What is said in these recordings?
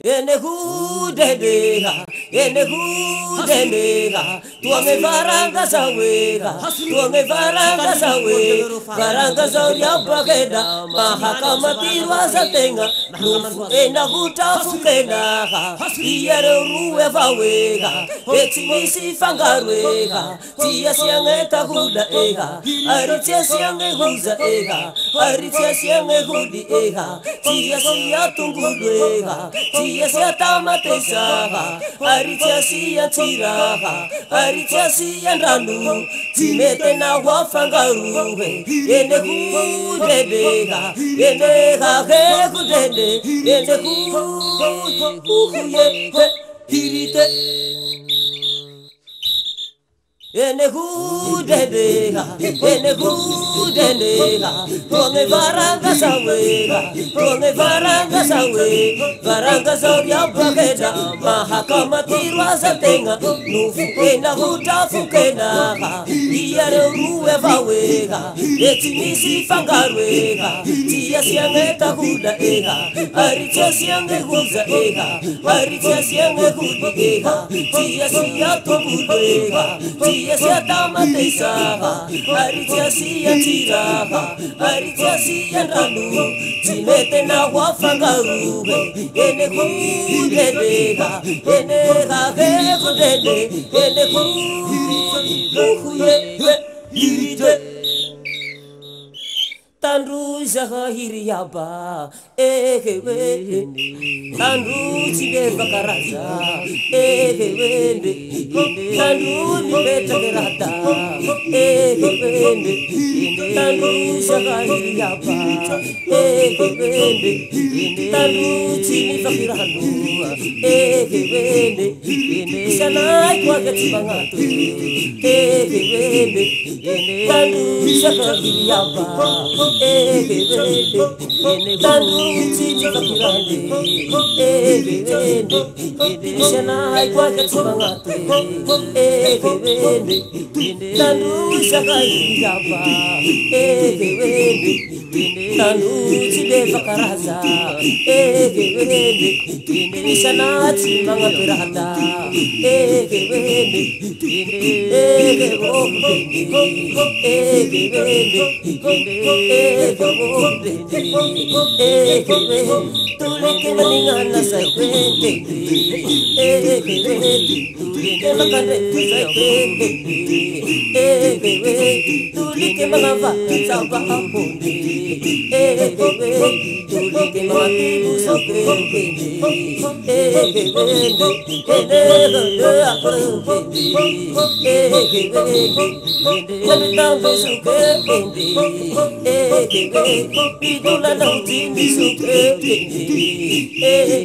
ene hudendega, tuange varanga sawega, varanga sauria bageda, mahakama tirwa zatenga, nufu ena hutafu kena, iyere ruwe vawega, etimisi fangarwega, tia siangeta huda ega, aritia siange huza ega, aritia siange hudi ega, tia siya tungudwega, tia siya tamateshaga, aritia siya tiraga, aritia siya nrandu, timete na wafangaruwe, ene hudedega, ene hage hudede, ene huye, hirite. Ene hudendega, tuange varanga sawega, varanga sauria bageda, mahakama tirwa zatenga, nufu ena hutafu kena, iyare ruwe vawega, etimisi fangarwega, tia siangeta huda ega, aritia siange huza ega, aritia siange hudi ega, tia siya tungudwega, tia siya tamateshaga, aritia siya tiraga, aritia siya nrandu, timete na wafangaruwe, ene hudedega, ene hage hudede, ene huye, hirite. Tanru jaha hiriaba, ehewe, tanru chide vakaraja, ehewe, tanru nibeta gerata, ehewe, tanru jaha hiriaba, ehewe, tanru chini vakiranu, ehewe, shanai kwa ketibangatu, ehewe, tanru jaha hiriaba. Tanru chini vakirande, shanai kwa ketibangatu, tanru jaha hiriaba, tanru chide vakaraza, shanai chimanga piranda, tuleke maningan na sa kwente, tuleke makande sa kwente, tuleke manava sa bahamundi, tuleke matibu sa kwente, Pitula ng tindi sukete,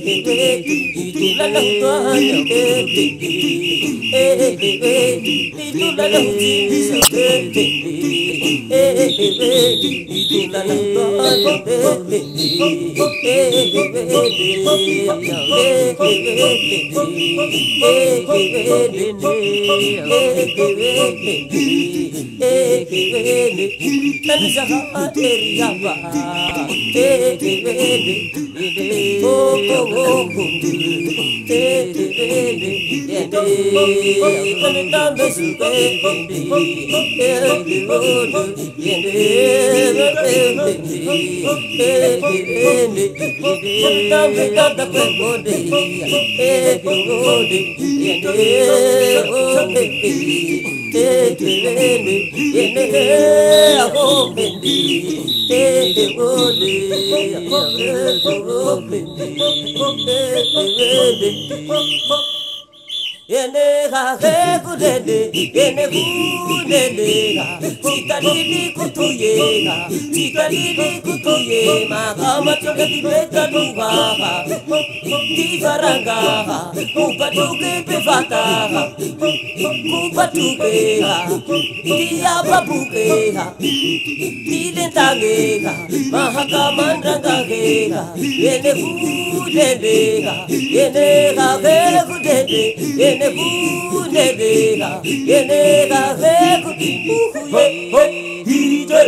pitula ng tuwanya kete, pitula ng tindi sukete, pitula ng tuwanya kete, ene hage hudede, ene hudedega, chikadidi kutuyega, chikadidi kutuyema, kama choketi beta dugaga, tivaranga, upatuke pevataga, upatukeha, tiapapukeha, tilentagega, mahakamandrangagega, ene hudedega, ene hage hudede, ene hudedega, ene hage hudede, hirite.